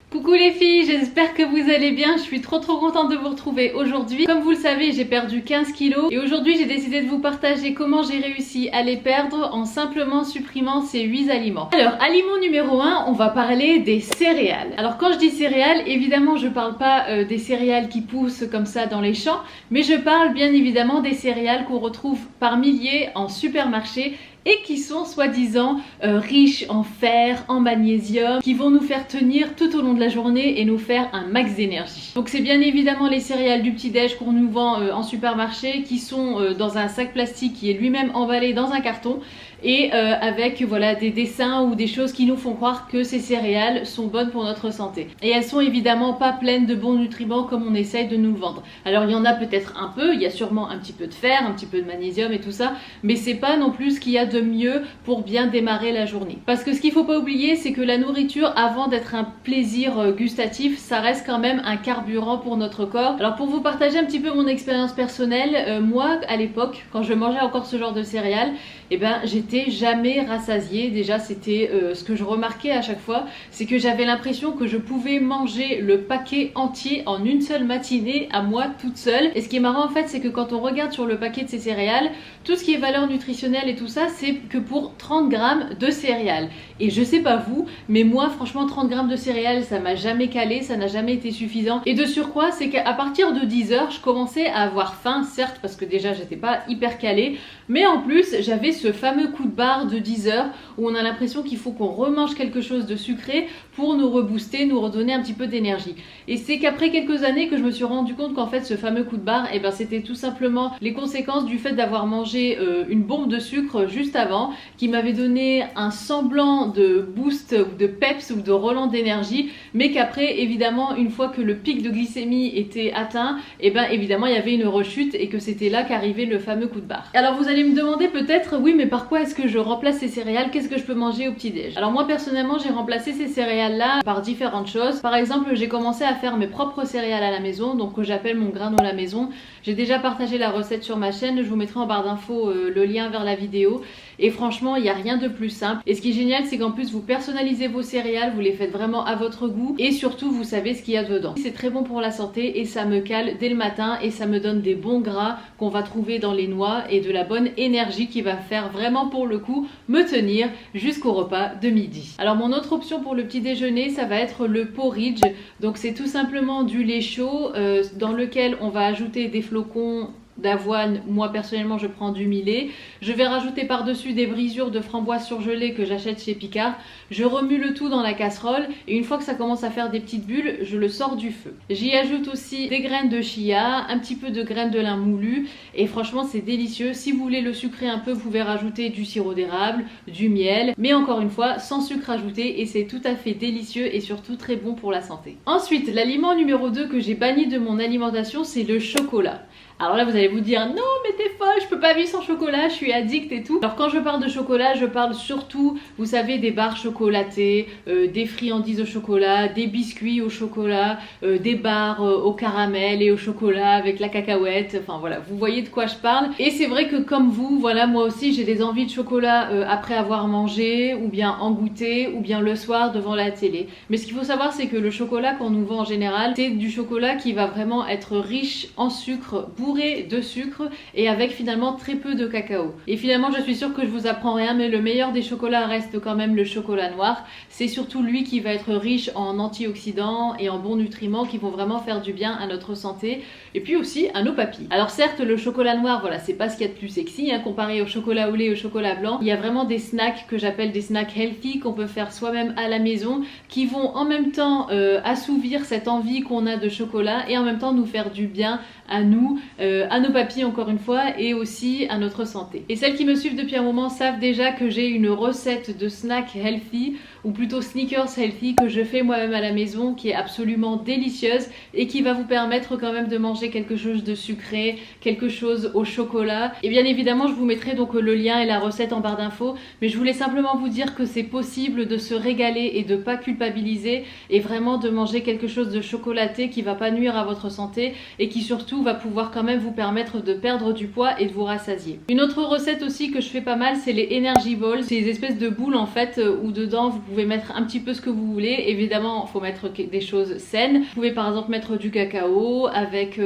Coucou les filles, j'espère que vous allez bien, je suis trop contente de vous retrouver aujourd'hui. Comme vous le savez, j'ai perdu 15 kilos et aujourd'hui j'ai décidé de vous partager comment j'ai réussi à les perdre en simplement supprimant ces 8 aliments. Alors, aliment numéro 1, on va parler des céréales. Alors quand je dis céréales, évidemment je parle pas des céréales qui poussent comme ça dans les champs, mais je parle bien évidemment des céréales qu'on retrouve par milliers en supermarché et qui sont soi-disant riches en fer, en magnésium, qui vont nous faire tenir tout au long de la journée et nous faire un max d'énergie. Donc c'est bien évidemment les céréales du petit-déj qu'on nous vend en supermarché, qui sont dans un sac plastique qui est lui-même emballé dans un carton et avec voilà des dessins ou des choses qui nous font croire que ces céréales sont bonnes pour notre santé. Et elles sont évidemment pas pleines de bons nutriments comme on essaye de nous le vendre. Alors il y en a peut-être un peu, il y a sûrement un petit peu de fer, un petit peu de magnésium et tout ça, mais c'est pas non plus ce qu'il y a de mieux pour bien démarrer la journée. Parce que ce qu'il faut pas oublier, c'est que la nourriture, avant d'être un plaisir gustatif, ça reste quand même un carburant pour notre corps. Alors pour vous partager un petit peu mon expérience personnelle, moi à l'époque, quand je mangeais encore ce genre de céréales, eh ben j'étais jamais rassasiée. Déjà c'était ce que je remarquais à chaque fois, c'est que j'avais l'impression que je pouvais manger le paquet entier en une seule matinée à moi toute seule. Et ce qui est marrant en fait, c'est que quand on regarde sur le paquet de ces céréales, tout ce qui est valeur nutritionnelle et tout ça, c'est que pour 30 grammes de céréales. Et je sais pas vous, mais moi franchement 30 grammes de céréales, ça m'a jamais calé, ça n'a jamais été suffisant. Et de surcroît, c'est qu'à partir de 10 heures, je commençais à avoir faim, certes parce que déjà j'étais pas hyper calée, mais en plus j'avais ce fameux coup de barre de 10 heures où on a l'impression qu'il faut qu'on remange quelque chose de sucré pour nous rebooster, nous redonner un petit peu d'énergie. Et c'est qu'après quelques années que je me suis rendu compte qu'en fait ce fameux coup de barre, eh ben, c'était tout simplement les conséquences du fait d'avoir mangé une bombe de sucre juste avant, qui m'avait donné un semblant de boost ou de peps ou de relan d'énergie, mais qu'après évidemment une fois que le pic de glycémie était atteint, et ben évidemment il y avait une rechute et que c'était là qu'arrivait le fameux coup de barre. Alors vous allez me demander peut-être, oui mais par quoi est-ce que je remplace ces céréales, qu'est-ce que je peux manger au petit-déj? Alors moi personnellement j'ai remplacé ces céréales là par différentes choses. Par exemple j'ai commencé à faire mes propres céréales à la maison, donc que j'appelle mon granola maison. J'ai déjà partagé la recette sur ma chaîne, je vous mettrai en barre d'infos le lien vers la vidéo. Et franchement, il n'y a rien de plus simple. Et ce qui est génial, c'est qu'en plus, vous personnalisez vos céréales, vous les faites vraiment à votre goût. Et surtout, vous savez ce qu'il y a dedans. C'est très bon pour la santé et ça me cale dès le matin. Et ça me donne des bons gras qu'on va trouver dans les noix et de la bonne énergie qui va faire vraiment pour le coup me tenir jusqu'au repas de midi. Alors mon autre option pour le petit déjeuner, ça va être le porridge. Donc c'est tout simplement du lait chaud dans lequel on va ajouter des flocons d'avoine. Moi personnellement je prends du millet, je vais rajouter par dessus des brisures de framboise surgelées que j'achète chez Picard, je remue le tout dans la casserole et une fois que ça commence à faire des petites bulles, je le sors du feu. J'y ajoute aussi des graines de chia, un petit peu de graines de lin moulu et franchement c'est délicieux. Si vous voulez le sucrer un peu, vous pouvez rajouter du sirop d'érable, du miel, mais encore une fois sans sucre ajouté et c'est tout à fait délicieux et surtout très bon pour la santé. Ensuite, l'aliment numéro 2 que j'ai banni de mon alimentation, c'est le chocolat. Alors là vous allez vous dire non mais t'es folle, je peux pas vivre sans chocolat, je suis addict et tout. Alors quand je parle de chocolat, je parle surtout, vous savez, des barres chocolatées, des friandises au chocolat, des biscuits au chocolat, des barres au caramel et au chocolat avec la cacahuète, enfin voilà, vous voyez de quoi je parle. Et c'est vrai que comme vous, voilà, moi aussi j'ai des envies de chocolat après avoir mangé, ou bien en goûter, ou bien le soir devant la télé. Mais ce qu'il faut savoir, c'est que le chocolat qu'on nous vend en général, c'est du chocolat qui va vraiment être riche en sucre, bourré de sucre et avec finalement très peu de cacao. Et finalement je suis sûre que je vous apprends rien, mais le meilleur des chocolats reste quand même le chocolat noir. C'est surtout lui qui va être riche en antioxydants et en bons nutriments qui vont vraiment faire du bien à notre santé et puis aussi à nos papilles. Alors certes le chocolat noir, voilà, c'est pas ce qu'il y a de plus sexy hein, comparé au chocolat au lait et au chocolat blanc. Il y a vraiment des snacks que j'appelle des snacks healthy qu'on peut faire soi-même à la maison, qui vont en même temps assouvir cette envie qu'on a de chocolat et en même temps nous faire du bien à nous, à nos papilles encore une fois et aussi à notre santé. Et celles qui me suivent depuis un moment savent déjà que j'ai une recette de snack healthy ou plutôt sneakers healthy que je fais moi-même à la maison qui est absolument délicieuse et qui va vous permettre quand même de manger quelque chose de sucré, quelque chose au chocolat. Et bien évidemment je vous mettrai donc le lien et la recette en barre d'infos, mais je voulais simplement vous dire que c'est possible de se régaler et de pas culpabiliser et vraiment de manger quelque chose de chocolaté qui va pas nuire à votre santé et qui surtout va pouvoir quand même vous permettre de perdre du poids et de vous rassasier. Une autre recette aussi que je fais pas mal, c'est les energy balls, c'est des espèces de boules en fait où dedans vous pouvez mettre un petit peu ce que vous voulez. Évidemment, il faut mettre des choses saines. Vous pouvez par exemple mettre du cacao avec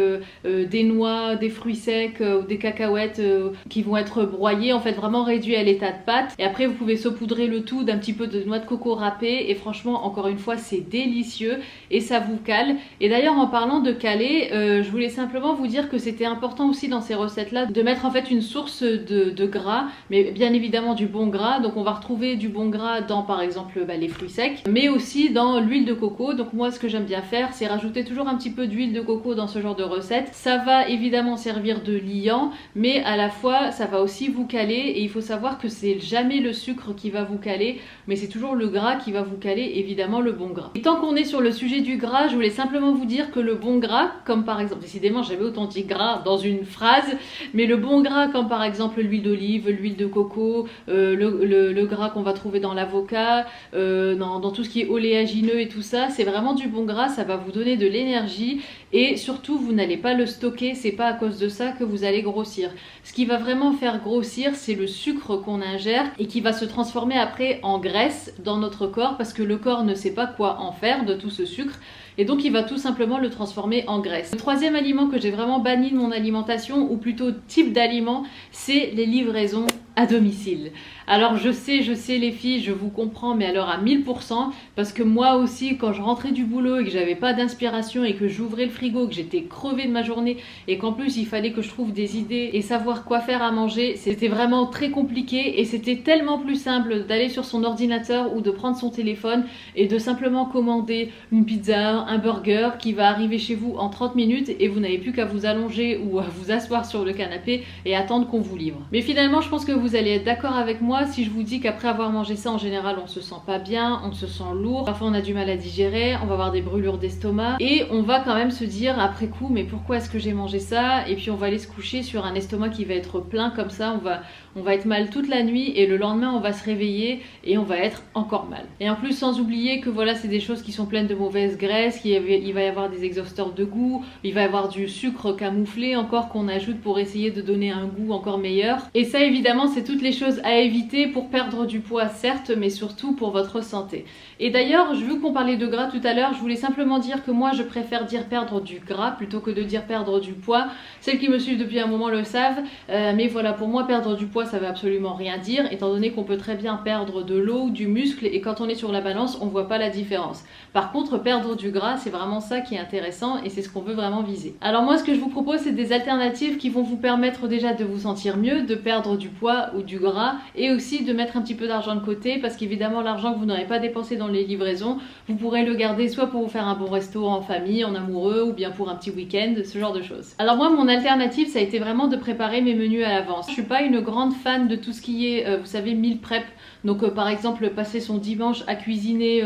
des noix, des fruits secs ou des cacahuètes qui vont être broyées, en fait vraiment réduits à l'état de pâte. Et après, vous pouvez saupoudrer le tout d'un petit peu de noix de coco râpée. Et franchement, encore une fois, c'est délicieux et ça vous cale. Et d'ailleurs, en parlant de caler, je voulais simplement vous dire que c'était important aussi dans ces recettes-là de mettre en fait une source de gras, mais bien évidemment du bon gras. Donc on va retrouver du bon gras dans par exemple les fruits secs, mais aussi dans l'huile de coco. Donc moi, ce que j'aime bien faire, c'est rajouter toujours un petit peu d'huile de coco dans ce genre de recette. Ça va évidemment servir de liant, mais à la fois ça va aussi vous caler. Et il faut savoir que c'est jamais le sucre qui va vous caler, mais c'est toujours le gras qui va vous caler, évidemment le bon gras. Et tant qu'on est sur le sujet du gras, je voulais simplement vous dire que le bon gras, comme par exemple, décidément j'avais autant dit gras dans une phrase, mais le bon gras comme par exemple l'huile d'olive, l'huile de coco, le gras qu'on va trouver dans l'avocat, dans tout ce qui est oléagineux et tout ça, c'est vraiment du bon gras, ça va vous donner de l'énergie et surtout vous n'allez pas le stocker, c'est pas à cause de ça que vous allez grossir. Ce qui va vraiment faire grossir, c'est le sucre qu'on ingère et qui va se transformer après en graisse dans notre corps parce que le corps ne sait pas quoi en faire de tout ce sucre. Et donc il va tout simplement le transformer en graisse. Le troisième aliment que j'ai vraiment banni de mon alimentation, ou plutôt type d'aliment, c'est les livraisons à domicile. Alors je sais les filles, je vous comprends, mais alors à 1000%, parce que moi aussi quand je rentrais du boulot et que j'avais pas d'inspiration et que j'ouvrais le frigo, que j'étais crevée de ma journée et qu'en plus il fallait que je trouve des idées et savoir quoi faire à manger, c'était vraiment très compliqué et c'était tellement plus simple d'aller sur son ordinateur ou de prendre son téléphone et de simplement commander une pizza, un burger qui va arriver chez vous en 30 minutes et vous n'avez plus qu'à vous allonger ou à vous asseoir sur le canapé et attendre qu'on vous livre. Mais finalement je pense que vous allez être d'accord avec moi si je vous dis qu'après avoir mangé ça, en général on se sent pas bien, on se sent lourd, parfois on a du mal à digérer, on va avoir des brûlures d'estomac et on va quand même se dire après coup mais pourquoi est-ce que j'ai mangé ça, et puis on va aller se coucher sur un estomac qui va être plein comme ça, on va être mal toute la nuit et le lendemain on va se réveiller et on va être encore mal. Et en plus sans oublier que voilà, c'est des choses qui sont pleines de mauvaise graisse, il va y avoir des exhausteurs de goût, il va y avoir du sucre camouflé encore qu'on ajoute pour essayer de donner un goût encore meilleur. Et ça évidemment c'est toutes les choses à éviter pour perdre du poids certes, mais surtout pour votre santé. Et d'ailleurs, vu qu'on parlait de gras tout à l'heure, je voulais simplement dire que moi je préfère dire perdre du gras plutôt que de dire perdre du poids. Celles qui me suivent depuis un moment le savent, mais voilà, pour moi perdre du poids ça veut absolument rien dire, étant donné qu'on peut très bien perdre de l'eau ou du muscle et quand on est sur la balance on voit pas la différence. Par contre perdre du gras, c'est vraiment ça qui est intéressant et c'est ce qu'on veut vraiment viser. Alors moi ce que je vous propose, c'est des alternatives qui vont vous permettre déjà de vous sentir mieux, de perdre du poids ou du gras et aussi de mettre un petit peu d'argent de côté, parce qu'évidemment l'argent que vous n'aurez pas dépensé dans les livraisons, vous pourrez le garder soit pour vous faire un bon resto en famille, en amoureux, ou bien pour un petit week-end, ce genre de choses. Alors moi mon alternative ça a été vraiment de préparer mes menus à l'avance. Je suis pas une grande fan de tout ce qui est vous savez meal prep, donc par exemple passer son dimanche à cuisiner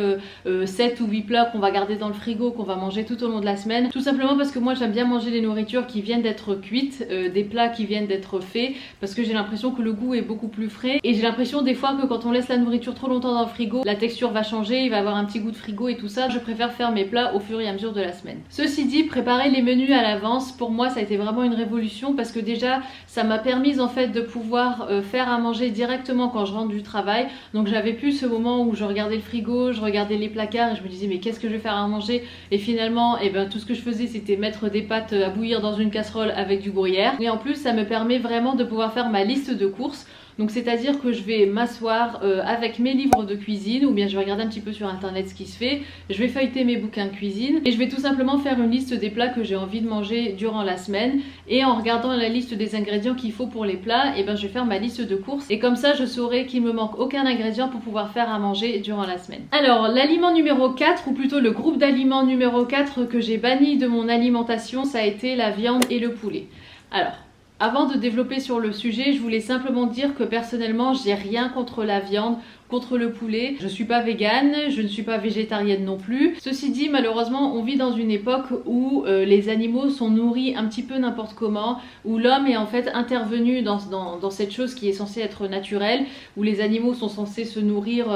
7 ou 8 plats qu'on va garder dans le frigo, qu'on va manger tout au long de la semaine, tout simplement parce que moi j'aime bien manger des nourritures qui viennent d'être cuites, des plats qui viennent d'être faits, parce que j'ai l'impression que le goût est beaucoup plus frais et j'ai l'impression des fois que quand on laisse la nourriture trop longtemps dans le frigo, la texture va changer, il va avoir un petit goût de frigo et tout ça. Je préfère faire mes plats au fur et à mesure de la semaine. Ceci dit, préparer les menus à l'avance, pour moi ça a été vraiment une révolution parce que déjà ça m'a permis en fait de pouvoir faire à manger directement quand je rentre du travail. Donc j'avais plus ce moment où je regardais le frigo, je regardais les placards et je me disais mais qu'est-ce que je vais faire à manger, et finalement tout ce que je faisais c'était mettre des pâtes à bouillir dans une casserole avec du gruyère. Et en plus ça me permet vraiment de pouvoir faire ma liste de courses. Donc c'est-à-dire que je vais m'asseoir avec mes livres de cuisine, ou bien je vais regarder un petit peu sur internet ce qui se fait, je vais feuilleter mes bouquins de cuisine et je vais tout simplement faire une liste des plats que j'ai envie de manger durant la semaine, et en regardant la liste des ingrédients qu'il faut pour les plats, je vais faire ma liste de courses et comme ça je saurai qu'il me manque aucun ingrédient pour pouvoir faire à manger durant la semaine. Alors l'aliment numéro 4, ou plutôt le groupe d'aliments numéro 4 que j'ai banni de mon alimentation, ça a été la viande et le poulet. Alors avant de développer sur le sujet, je voulais simplement dire que personnellement, j'ai rien contre la viande, contre le poulet. Je suis pas végane, je ne suis pas végétarienne non plus. Ceci dit, malheureusement, on vit dans une époque où les animaux sont nourris un petit peu n'importe comment, où l'homme est en fait intervenu dans cette chose qui est censée être naturelle, où les animaux sont censés se nourrir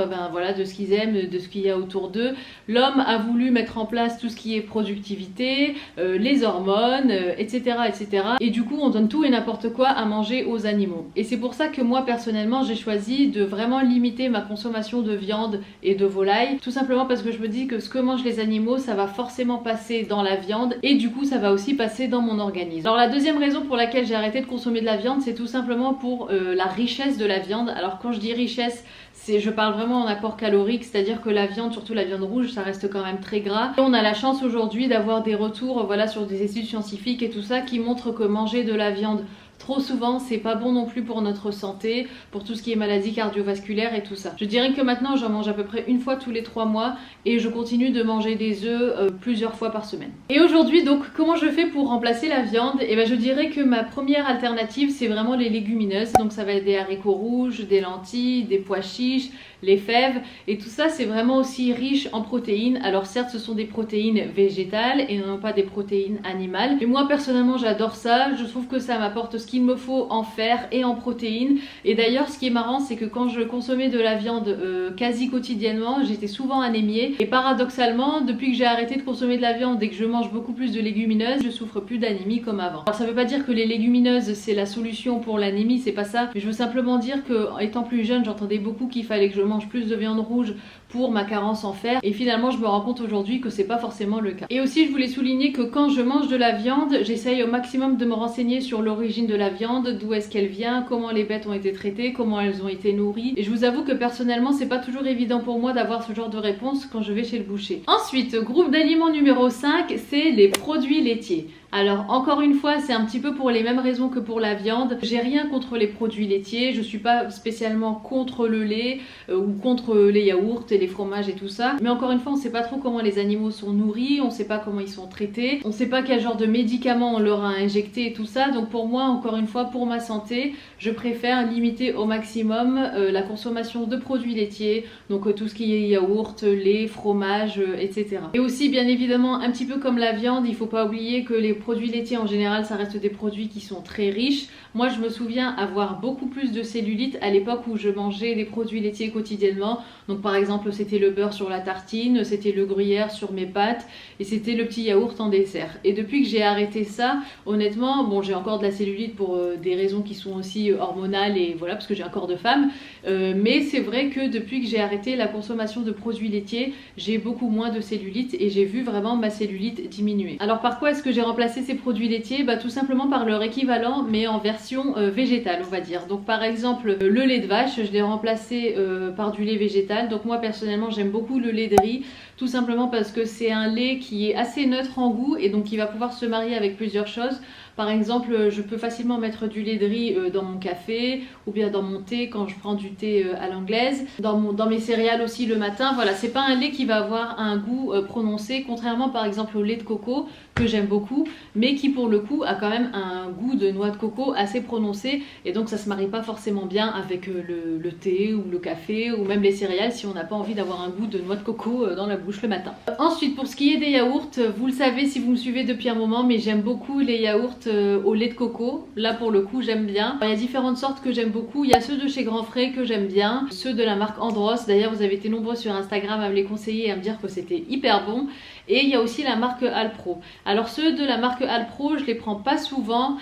de ce qu'ils aiment, de ce qu'il y a autour d'eux. L'homme a voulu mettre en place tout ce qui est productivité, les hormones, etc., etc. Et du coup, on donne tout et n'importe quoi à manger aux animaux. Et c'est pour ça que moi, personnellement, j'ai choisi de vraiment limiter ma ma consommation de viande et de volaille, tout simplement parce que je me dis que ce que mangent les animaux, ça va forcément passer dans la viande et du coup ça va aussi passer dans mon organisme. Alors la deuxième raison pour laquelle j'ai arrêté de consommer de la viande, c'est tout simplement pour la richesse de la viande. Alors quand je dis richesse, je parle vraiment en apport calorique, c'est-à-dire que la viande, surtout la viande rouge, ça reste quand même très gras. Et on a la chance aujourd'hui d'avoir des retours voilà, sur des études scientifiques et tout ça qui montrent que manger de la viande trop souvent, c'est pas bon non plus pour notre santé, pour tout ce qui est maladie cardiovasculaire et tout ça. Je dirais que maintenant, j'en mange à peu près une fois tous les 3 mois et je continue de manger des œufs plusieurs fois par semaine. Et aujourd'hui, donc, comment je fais pour remplacer la viande? Et ben, je dirais que ma première alternative, c'est vraiment les légumineuses. Donc, ça va être des haricots rouges, des lentilles, des pois chiches, les fèves et tout ça, c'est vraiment aussi riche en protéines. Alors certes, ce sont des protéines végétales et non pas des protéines animales. Mais moi, personnellement, j'adore ça. Je trouve que ça m'apporte ce qu'il me faut en fer et en protéines. Et d'ailleurs, ce qui est marrant, c'est que quand je consommais de la viande quasi quotidiennement, j'étais souvent anémiée. Et paradoxalement, depuis que j'ai arrêté de consommer de la viande et que je mange beaucoup plus de légumineuses, je souffre plus d'anémie comme avant. Alors ça veut pas dire que les légumineuses, c'est la solution pour l'anémie, c'est pas ça. Mais je veux simplement dire que, étant plus jeune, j'entendais beaucoup qu'il fallait que je mange plus de viande rouge pour ma carence en fer et finalement je me rends compte aujourd'hui que c'est pas forcément le cas. Et aussi je voulais souligner que quand je mange de la viande, j'essaye au maximum de me renseigner sur l'origine de la viande, d'où est-ce qu'elle vient, comment les bêtes ont été traitées, comment elles ont été nourries. Et je vous avoue que personnellement c'est pas toujours évident pour moi d'avoir ce genre de réponse quand je vais chez le boucher. Ensuite, groupe d'aliments numéro 5, c'est les produits laitiers. Alors encore une fois, c'est un petit peu pour les mêmes raisons que pour la viande. J'ai rien contre les produits laitiers, je suis pas spécialement contre le lait ou contre les yaourts et les fromages et tout ça. Mais encore une fois, on sait pas trop comment les animaux sont nourris, on sait pas comment ils sont traités, on sait pas quel genre de médicaments on leur a injecté et tout ça. Donc pour moi, encore une fois, pour ma santé, je préfère limiter au maximum la consommation de produits laitiers, donc tout ce qui est yaourt, lait, fromage, etc. Et aussi, bien évidemment, un petit peu comme la viande, il faut pas oublier que les produits laitiers en général, ça reste des produits qui sont très riches. Moi, je me souviens avoir beaucoup plus de cellulite à l'époque où je mangeais des produits laitiers quotidiennement. Donc par exemple, c'était le beurre sur la tartine, c'était le gruyère sur mes pâtes et c'était le petit yaourt en dessert. Et depuis que j'ai arrêté ça, honnêtement, bon, j'ai encore de la cellulite pour des raisons qui sont aussi hormonales et voilà, parce que j'ai un corps de femme. Mais c'est vrai que depuis que j'ai arrêté la consommation de produits laitiers, j'ai beaucoup moins de cellulite et j'ai vu vraiment ma cellulite diminuer. Alors par quoi est-ce que j'ai remplacé ces produits laitiers? Bah, tout simplement par leur équivalent mais en version végétale, on va dire. Donc par exemple le lait de vache, je l'ai remplacé par du lait végétal. Donc moi personnellement j'aime beaucoup le lait de riz, tout simplement parce que c'est un lait qui est assez neutre en goût et donc qui va pouvoir se marier avec plusieurs choses. Par exemple, je peux facilement mettre du lait de riz dans mon café ou bien dans mon thé quand je prends du thé à l'anglaise, dans mes céréales aussi le matin. Voilà, c'est pas un lait qui va avoir un goût prononcé, contrairement par exemple au lait de coco que j'aime beaucoup, mais qui pour le coup a quand même un goût de noix de coco assez prononcé et donc ça se marie pas forcément bien avec le thé ou le café ou même les céréales si on n'a pas envie d'avoir un goût de noix de coco dans la bouche le matin. Ensuite, pour ce qui est des yaourts, vous le savez si vous me suivez depuis un moment, mais j'aime beaucoup les yaourts au lait de coco. Là pour le coup j'aime bien. Il y a différentes sortes que j'aime beaucoup. Il y a ceux de chez Grand Frais que j'aime bien, ceux de la marque Andros. D'ailleurs vous avez été nombreux sur Instagram à me les conseiller et à me dire que c'était hyper bon. Et il y a aussi la marque Alpro. Alors ceux de la marque Alpro, je les prends pas souvent,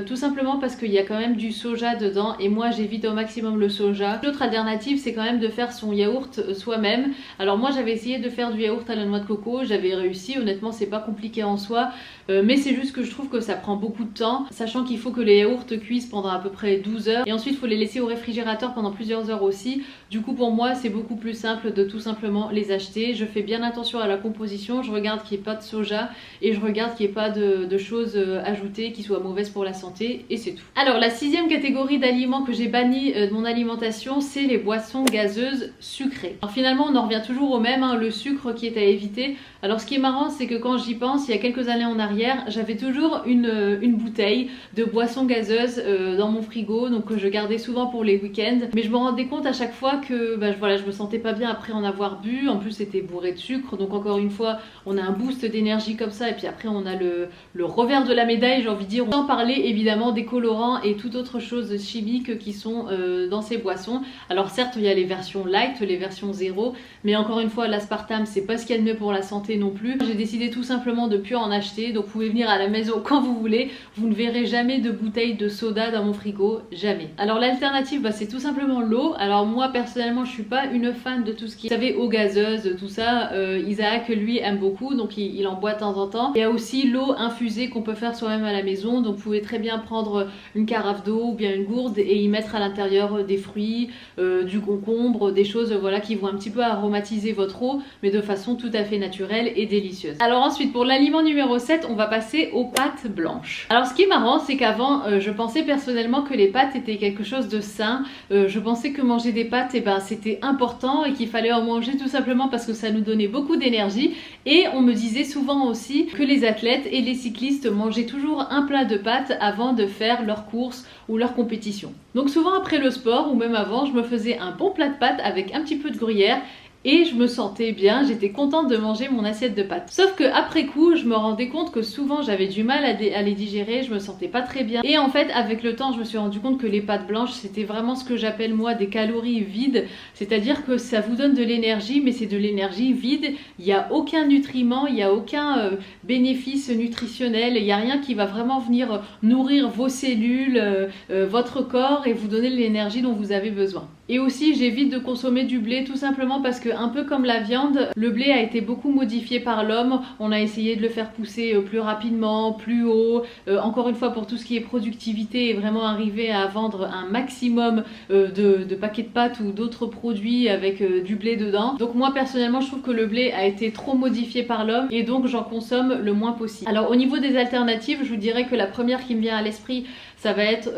tout simplement parce qu'il y a quand même du soja dedans et moi j'évite au maximum le soja. L'autre alternative, c'est quand même de faire son yaourt soi-même. Alors moi j'avais essayé de faire du yaourt à la noix de coco, j'avais réussi, honnêtement c'est pas compliqué en soi, mais c'est juste que je trouve que ça prend beaucoup de temps, sachant qu'il faut que les yaourts cuisent pendant à peu près 12 heures et ensuite il faut les laisser au réfrigérateur pendant plusieurs heures aussi. Du coup pour moi c'est beaucoup plus simple de tout simplement les acheter. Je fais bien attention à la composition, je regarde qu'il n'y ait pas de soja et je regarde qu'il n'y ait pas de choses ajoutées qui soient mauvaises pour la santé et c'est tout. Alors la sixième catégorie d'aliments que j'ai banni de mon alimentation, c'est les boissons gazeuses sucrées. Alors finalement on en revient toujours au même, hein, le sucre qui est à éviter. Alors ce qui est marrant, c'est que quand j'y pense, il y a quelques années en arrière, j'avais toujours une bouteille de boissons gazeuses dans mon frigo, donc que je gardais souvent pour les week-ends. Mais je me rendais compte à chaque fois que voilà, je me sentais pas bien après en avoir bu. En plus c'était bourré de sucre, donc encore une fois, on a un boost d'énergie comme ça et puis après on a le revers de la médaille, j'ai envie de dire, sans parler évidemment des colorants et toute autre chose chimique qui sont dans ces boissons. Alors certes il y a les versions light, les versions zéro, mais encore une fois l'aspartame c'est pas ce qu'il y a de mieux pour la santé non plus. J'ai décidé tout simplement de plus en acheter, donc vous pouvez venir à la maison quand vous voulez, vous ne verrez jamais de bouteille de soda dans mon frigo, jamais. Alors l'alternative c'est tout simplement l'eau. Alors moi personnellement je suis pas une fan de tout ce qui est, vous savez, eau gazeuse, tout ça. Isaac lui aime beaucoup, donc il en boit de temps en temps. Il y a aussi l'eau infusée qu'on peut faire soi-même à la maison, donc vous pouvez très bien prendre une carafe d'eau ou bien une gourde et y mettre à l'intérieur des fruits, du concombre, des choses voilà qui vont un petit peu aromatiser votre eau, mais de façon tout à fait naturelle et délicieuse. Alors ensuite pour l'aliment numéro 7, on va passer aux pâtes blanches. Alors ce qui est marrant, c'est qu'avant je pensais personnellement que les pâtes étaient quelque chose de sain. Je pensais que manger des pâtes c'était important et qu'il fallait en manger tout simplement parce que ça nous donnait beaucoup d'énergie, et on me disait souvent aussi que les athlètes et les cyclistes mangeaient toujours un plat de pâtes avant de faire leur course ou leur compétition. Donc souvent après le sport ou même avant, je me faisais un bon plat de pâtes avec un petit peu de gruyère et je me sentais bien, j'étais contente de manger mon assiette de pâtes. Sauf que après coup, je me rendais compte que souvent j'avais du mal à les digérer, je me sentais pas très bien. Et en fait, avec le temps, je me suis rendu compte que les pâtes blanches, c'était vraiment ce que j'appelle moi des calories vides. C'est-à-dire que ça vous donne de l'énergie, mais c'est de l'énergie vide. Il n'y a aucun nutriment, il n'y a aucun bénéfice nutritionnel, il n'y a rien qui va vraiment venir nourrir vos cellules, votre corps et vous donner l'énergie dont vous avez besoin. Et aussi j'évite de consommer du blé tout simplement parce que, un peu comme la viande, le blé a été beaucoup modifié par l'homme. On a essayé de le faire pousser plus rapidement, plus haut, encore une fois pour tout ce qui est productivité et vraiment arriver à vendre un maximum de paquets de pâtes ou d'autres produits avec du blé dedans. Donc moi personnellement je trouve que le blé a été trop modifié par l'homme et donc j'en consomme le moins possible. Alors au niveau des alternatives, je vous dirais que la première qui me vient à l'esprit, ça va être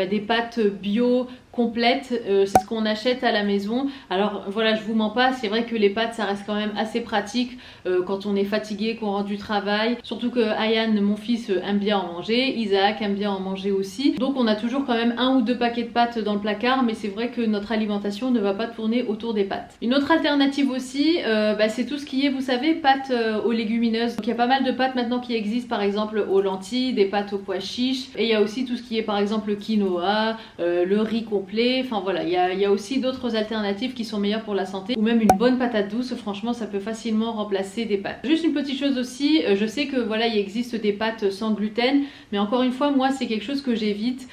des pâtes bio complètes, c'est ce qu'on achète à la maison. Alors voilà, je vous mens pas, c'est vrai que les pâtes ça reste quand même assez pratique quand on est fatigué, qu'on rentre du travail, surtout que Ayan, mon fils, aime bien en manger, Isaac aime bien en manger aussi, donc on a toujours quand même un ou deux paquets de pâtes dans le placard, mais c'est vrai que notre alimentation ne va pas tourner autour des pâtes. Une autre alternative aussi, c'est tout ce qui est, vous savez, pâtes aux légumineuses. Donc il y a pas mal de pâtes maintenant qui existent, par exemple aux lentilles, des pâtes aux pois chiches, et il y a aussi tout ce qui est par exemple le quinoa, le riz complet, enfin voilà, il y a aussi d'autres alternatives qui sont meilleures pour la santé, ou même une bonne patate douce, franchement ça peut facilement remplacer des pâtes. Juste une petite chose aussi, je sais que voilà, il existe des pâtes sans gluten, mais encore une fois moi c'est quelque chose que j'évite.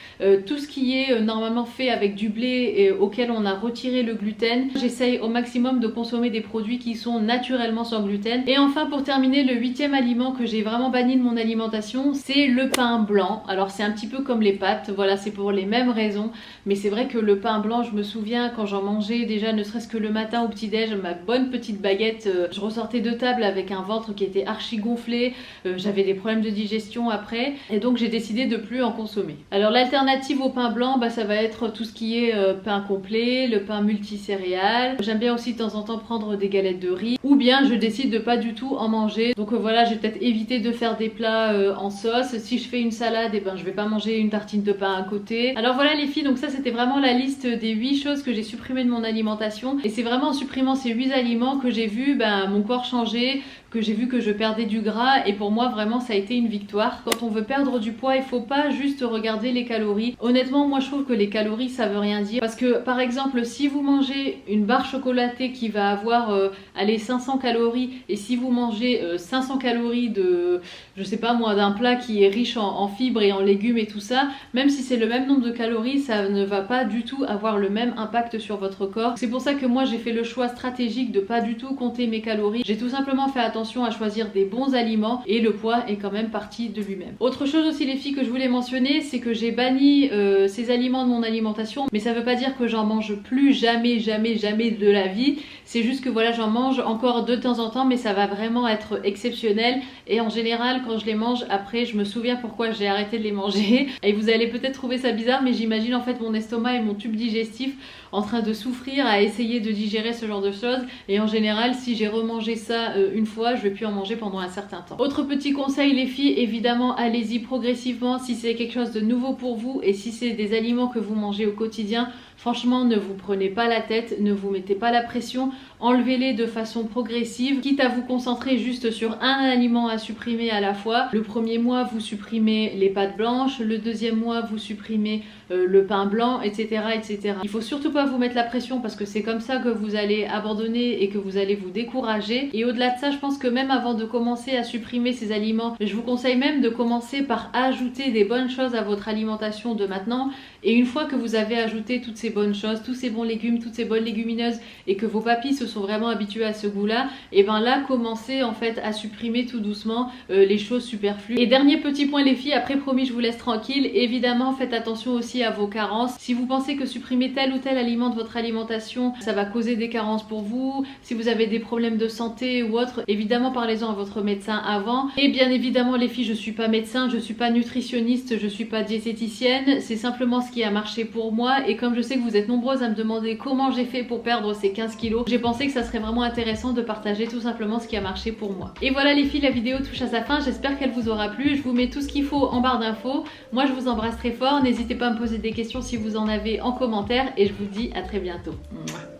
Tout ce qui est normalement fait avec du blé et auquel on a retiré le gluten, j'essaye au maximum de consommer des produits qui sont naturellement sans gluten. Et enfin pour terminer, le 8e aliment que j'ai vraiment banni de mon alimentation, c'est le pain blanc. Alors c'est un petit peu comme les pâtes, voilà, c'est pour les mêmes raisons, mais c'est vrai que le pain blanc, je me souviens quand j'en mangeais déjà ne serait-ce que le matin au petit-déj, ma bonne petite baguette, je ressortais de table avec un ventre qui était archi gonflé, j'avais des problèmes de digestion après, et donc j'ai décidé de plus en consommer. Alors l'alternative au pain blanc, ça va être tout ce qui est pain complet, le pain multicéréales. J'aime bien aussi de temps en temps prendre des galettes de riz, ou bien je décide de pas du tout en manger. Donc voilà, je vais peut-être éviter de faire des plats en sauce. Si je fais une salade, je vais pas manger une tartine de pain à côté. Alors voilà les filles, donc ça c'était vraiment la liste des 8 choses que j'ai supprimées de mon alimentation, et c'est vraiment en supprimant ces 8 aliments que j'ai vu mon corps changer, que j'ai vu que je perdais du gras, et pour moi vraiment ça a été une victoire. Quand on veut perdre du poids, il faut pas juste regarder les calories. Honnêtement moi je trouve que les calories ça veut rien dire, parce que par exemple si vous mangez une barre chocolatée qui va avoir 500 calories, et si vous mangez 500 calories de, je sais pas moi, d'un plat qui est riche en fibres et en légumes et tout ça, même si c'est le même nombre de calories, ça ne va pas du tout avoir le même impact sur votre corps. C'est pour ça que moi j'ai fait le choix stratégique de pas du tout compter mes calories. J'ai tout simplement fait attention à choisir des bons aliments, et le poids est quand même parti de lui-même. Autre chose aussi les filles que je voulais mentionner, c'est que j'ai banni ces aliments de mon alimentation, mais ça veut pas dire que j'en mange plus jamais de la vie. C'est juste que voilà, j'en mange encore de temps en temps, mais ça va vraiment être exceptionnel, et en général quand je les mange après je me souviens pourquoi j'ai arrêté de les manger, et vous allez peut-être trouver ça bizarre, mais j'imagine en fait mon estomac et mon tube digestif en train de souffrir à essayer de digérer ce genre de choses, et en général si j'ai remangé ça une fois, fois, je vais plus en manger pendant un certain temps. Autre petit conseil les filles, évidemment allez-y progressivement si c'est quelque chose de nouveau pour vous et si c'est des aliments que vous mangez au quotidien. Franchement, ne vous prenez pas la tête, ne vous mettez pas la pression, enlevez-les de façon progressive, quitte à vous concentrer juste sur un aliment à supprimer à la fois. Le premier mois, vous supprimez les pâtes blanches, le deuxième mois, vous supprimez le pain blanc, etc., etc. Il faut surtout pas vous mettre la pression parce que c'est comme ça que vous allez abandonner et que vous allez vous décourager. Et au-delà de ça, je pense que même avant de commencer à supprimer ces aliments, je vous conseille même de commencer par ajouter des bonnes choses à votre alimentation de maintenant. Et une fois que vous avez ajouté toutes ces bonnes choses, tous ces bons légumes, toutes ces bonnes légumineuses et que vos papilles se sont vraiment habitués à ce goût-là, et ben là, commencez en fait à supprimer tout doucement les choses superflues. Et dernier petit point les filles, après promis je vous laisse tranquille, évidemment faites attention aussi à vos carences. Si vous pensez que supprimer tel ou tel aliment de votre alimentation, ça va causer des carences pour vous, si vous avez des problèmes de santé ou autre, évidemment parlez-en à votre médecin avant. Et bien évidemment les filles, je suis pas médecin, je suis pas nutritionniste, je suis pas diététicienne, c'est simplement ce qui a marché pour moi et comme je sais que vous êtes nombreuses à me demander comment j'ai fait pour perdre ces 15 kilos, j'ai pensé que ça serait vraiment intéressant de partager tout simplement ce qui a marché pour moi. Et voilà les filles, la vidéo touche à sa fin, j'espère qu'elle vous aura plu, je vous mets tout ce qu'il faut en barre d'infos. Moi je vous embrasse très fort, n'hésitez pas à me poser des questions si vous en avez en commentaire et je vous dis à très bientôt. Mouah.